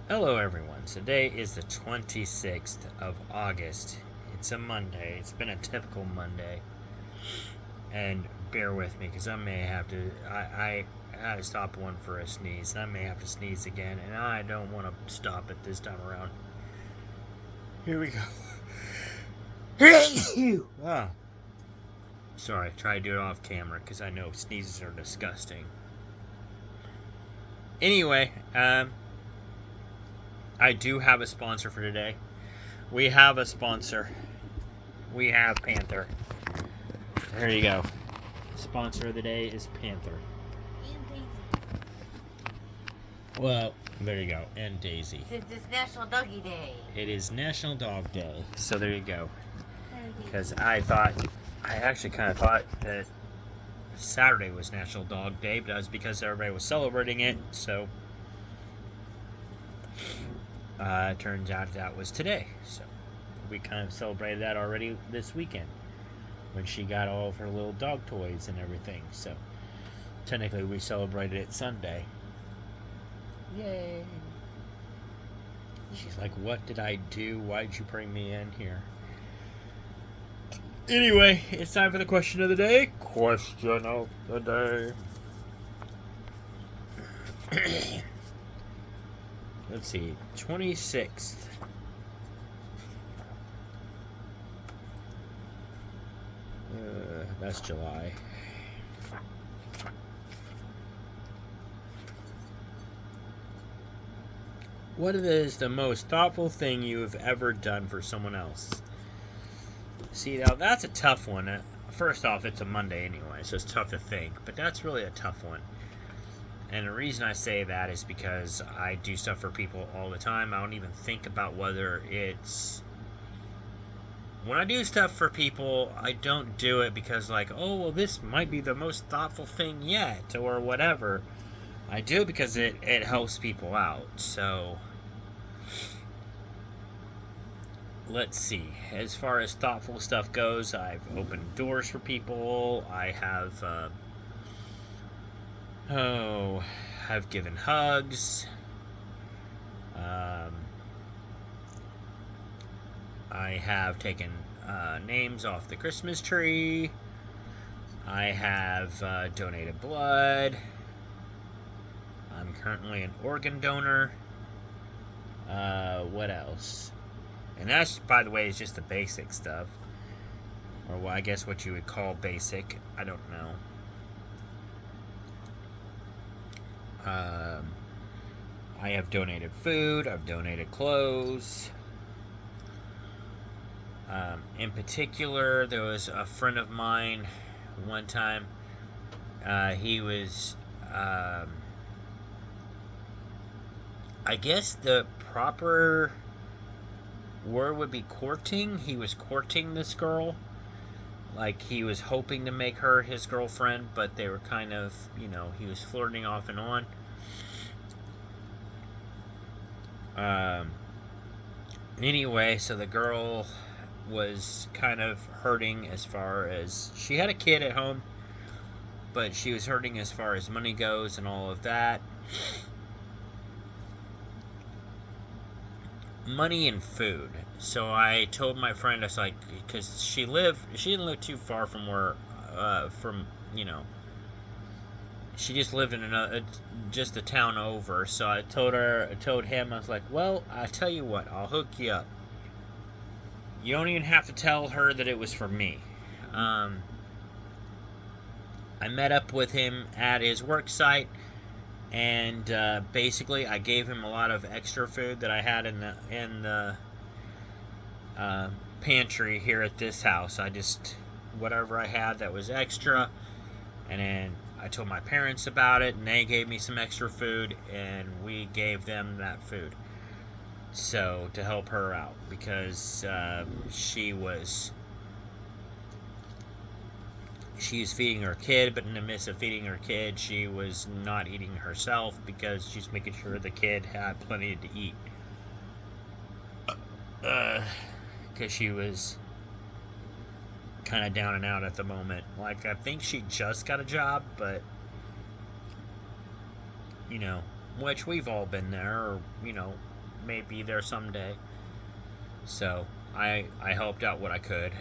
Hello, everyone. Today is the 26th of August. It's a Monday. It's been a typical Monday. And bear with me because I may have to. I had to stop one for a sneeze. And I may have to sneeze again. And I don't want to stop it this time around. Here we go. Ah. Sorry, try to do it off camera because I know sneezes are disgusting. Anyway, I do have a sponsor for today. We have a sponsor. We have Panther. There you go. Sponsor of the day is Panther. And Daisy. Well, there you go. And Daisy. Since it's National Doggy Day. It is National Dog Day. So there you go. And Daisy. Because I actually kind of thought that Saturday was National Dog Day, but that was because everybody was celebrating it. So it turns out that was today. So we kind of celebrated that already this weekend when she got all of her little dog toys and everything. So technically we celebrated it Sunday. Yay. She's like, what did I do? Why did you bring me in here? Anyway, it's time for the question of the day. Question of the day. Let's see. 26th. That's July. What is the most thoughtful thing you have ever done for someone else? See, now that's a tough one. First off, it's a Monday anyway, so it's tough to think. But that's really a tough one. And the reason I say that is because I do stuff for people all the time. I don't even think about whether it's... When I do stuff for people, I don't do it because, like, oh, well, this might be the most thoughtful thing yet, or whatever. I do it because it helps people out. So, let's see. As far as thoughtful stuff goes, I've opened doors for people. I have, I've given hugs. I have taken names off the Christmas tree. I have donated blood. I'm currently an organ donor. What else? And that's, by the way, is just the basic stuff. Or well, I guess what you would call basic. I don't know. I have donated food. I've donated clothes. In particular, there was a friend of mine one time. He was, I guess the proper word would be courting. He was courting this girl. Like, he was hoping to make her his girlfriend, but they were kind of, he was flirting off and on. Anyway, so the girl was kind of hurting as far as she had a kid at home, but she was hurting as far as money goes and all of that. Money and food. So I told my friend, I was like, because she didn't live too far from where, she just lived in just a town over. So I told him, I was like, well, I tell you what, I'll hook you up. You don't even have to tell her that it was for me. I met up with him at his work site, and basically I gave him a lot of extra food that I had in the pantry here at this house. I just, whatever I had that was extra, and then I told my parents about it, and they gave me some extra food, and we gave them that food. So, to help her out, because she was feeding her kid, but in the midst of feeding her kid, she was not eating herself because she's making sure the kid had plenty to eat. Because she was kind of down and out at the moment. Like, I think she just got a job, but, which we've all been there, or, may be there someday. So I helped out what I could.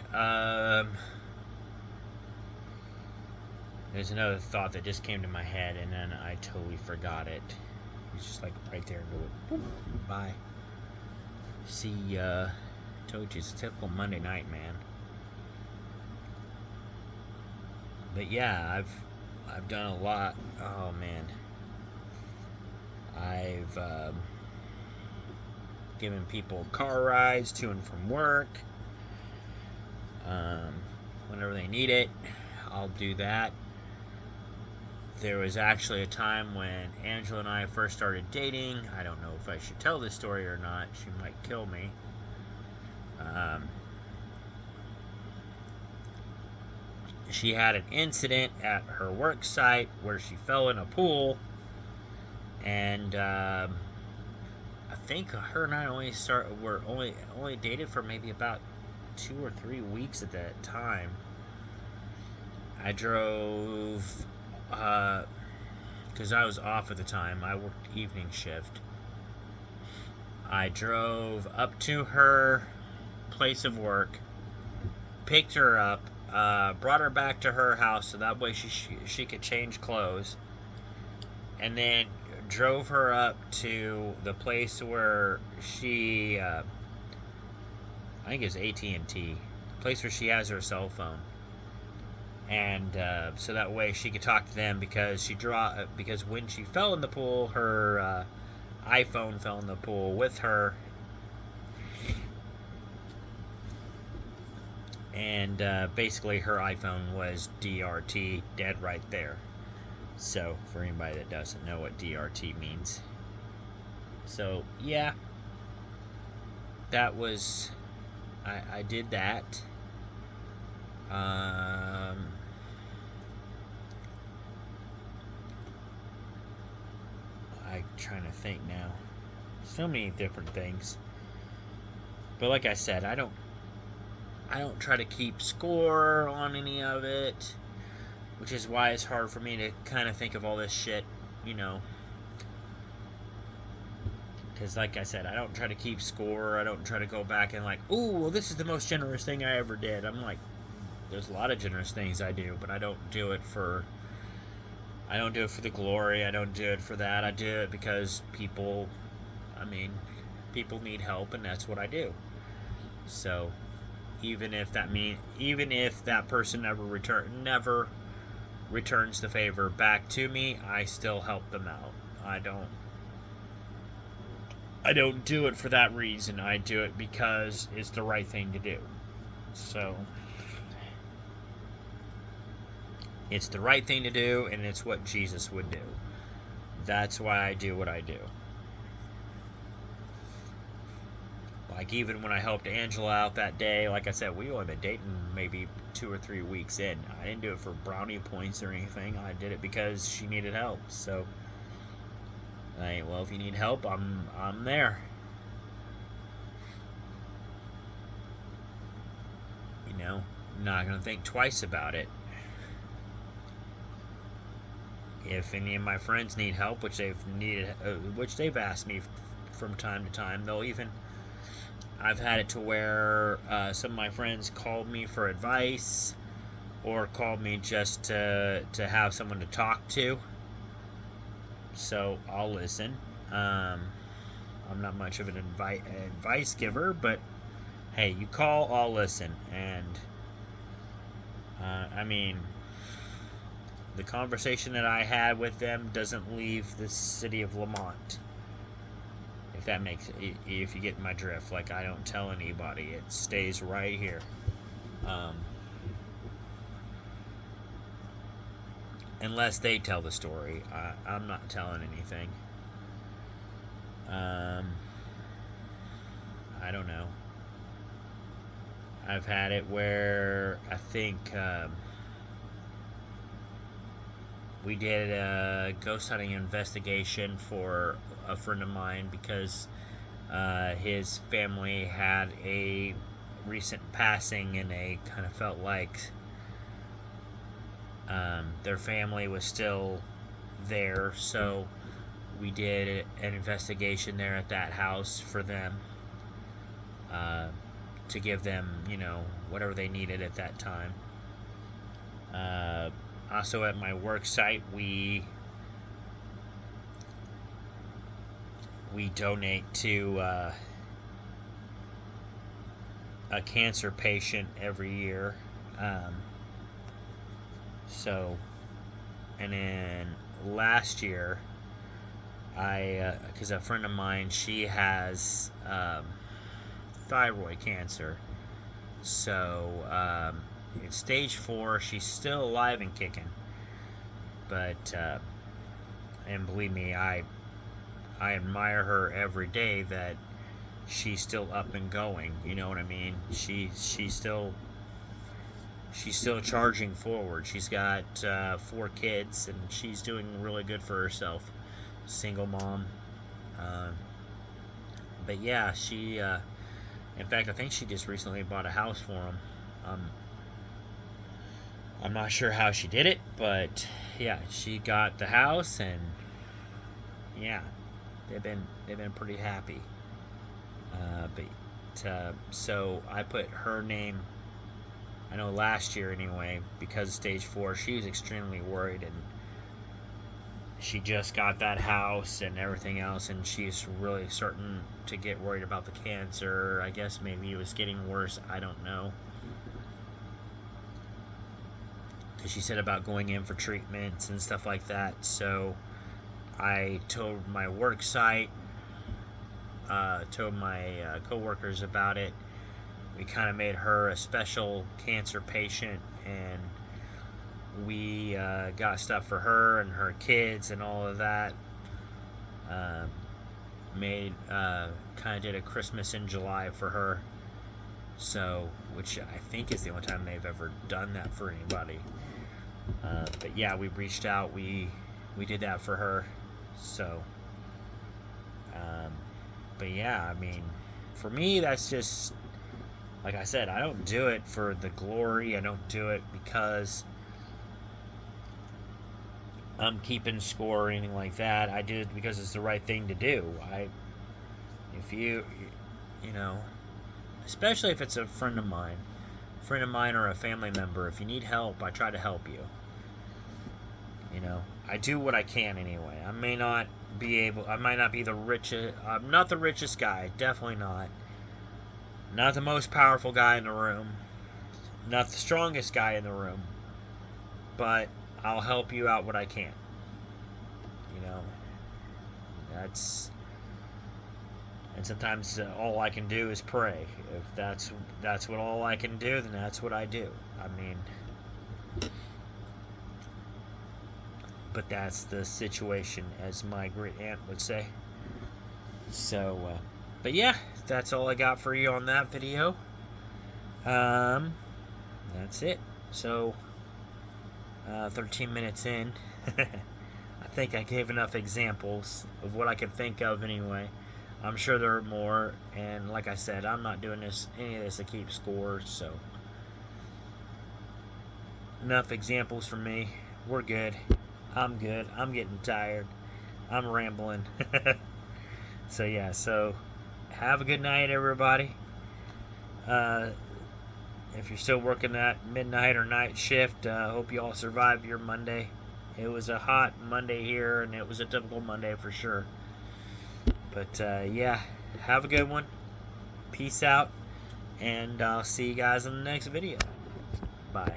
There's another thought that just came to my head, and then I totally forgot it. It's just like right there. Boop, bye. See, told you it's a typical Monday night, man. But yeah, I've done a lot. Oh man, I've given people car rides to and from work. Whenever they need it, I'll do that. There was actually a time when Angela and I first started dating. I don't know if I should tell this story or not. She might kill me. She had an incident at her work site where she fell in a pool, and I think her and I were only dated for maybe about 2 or 3 weeks at that time. I drove, because I was off at the time. I worked evening shift. I drove up to her place of work, picked her up, brought her back to her house so that way she could change clothes, and then drove her up to the place where she, I think it's AT&T, place where she has her cell phone. And so that way she could talk to them, because because when she fell in the pool, her iPhone fell in the pool with her, and basically her iPhone was DRT, dead right there. So for anybody that doesn't know what DRT means, so yeah, that was I did that. I'm trying to think now. So many different things. But like I said, I don't try to keep score on any of it, which is why it's hard for me to kind of think of all this shit, you know. Because like I said, I don't try to keep score. I don't try to go back and like, ooh, well, this is the most generous thing I ever did. I'm like, there's a lot of generous things I do, but I don't do it for the glory. I don't do it for that. I do it because people need help, and that's what I do. So even if that person never returns the favor back to me, I still help them out. I don't do it for that reason. I do it because it's the right thing to do. So it's the right thing to do, and it's what Jesus would do. That's why I do what I do. Like, even when I helped Angela out that day, like I said, we only been dating maybe 2 or 3 weeks in. I didn't do it for brownie points or anything. I did it because she needed help. So, well, if you need help, I'm there. You know, not gonna think twice about it. If any of my friends need help, which they've asked me from time to time, I've had it to where some of my friends called me for advice, or called me just to have someone to talk to. So I'll listen. I'm not much of an advice giver, but hey, you call, I'll listen. And the conversation that I had with them doesn't leave the city of Lamont. If you get my drift, like, I don't tell anybody. It stays right here. Unless they tell the story, I'm not telling anything. I don't know. I've had it where I think we did a ghost hunting investigation for a friend of mine, because his family had a recent passing, and they kind of felt like their family was still there. So we did an investigation there at that house for them, to give them, whatever they needed at that time. Also at my work site, we donate to a cancer patient every year. And then last year, because a friend of mine, she has thyroid cancer. So it's stage 4. She's still alive and kicking. But and believe me, I admire her every day that she's still up and going. You know what I mean? She's still charging forward. She's got 4 kids, and she's doing really good for herself. Single mom. But yeah, she, in fact, I think she just recently bought a house for him. I'm not sure how she did it, but yeah, she got the house, and yeah, they've been pretty happy. So I put her name. I know last year anyway, because of stage 4, she was extremely worried, and she just got that house and everything else, and she's really starting to get worried about the cancer. I guess maybe it was getting worse. I don't know. Because she said about going in for treatments and stuff like that. So I told my work site, told my co-workers about it. We kind of made her a special cancer patient, and we got stuff for her and her kids and all of that. Kind of did a Christmas in July for her, so, which I think is the only time they've ever done that for anybody. But yeah, we reached out, we did that for her. So but yeah, I mean, for me, that's just, like I said, I don't do it for the glory. I don't do it because I'm keeping score or anything like that. I do it because it's the right thing to do. If you especially if it's a friend of mine or a family member, if you need help, I try to help you. I do what I can anyway. I might not be the richest. I'm not the richest guy. Definitely not. Not the most powerful guy in the room. Not the strongest guy in the room. But I'll help you out what I can. And sometimes all I can do is pray. If that's what all I can do, then that's what I do. I mean, but that's the situation, as my great aunt would say. So, but yeah, that's all I got for you on that video. That's it. So, 13 minutes in. I think I gave enough examples of what I could think of anyway. I'm sure there are more, and like I said, I'm not doing any of this to keep score, so enough examples for me. We're good. I'm good. I'm getting tired. I'm rambling. So yeah, so have a good night, everybody. If you're still working that midnight or night shift, hope you all survived your Monday. It was a hot Monday here, and it was a typical Monday for sure. But yeah, have a good one. Peace out, and I'll see you guys in the next video. Bye.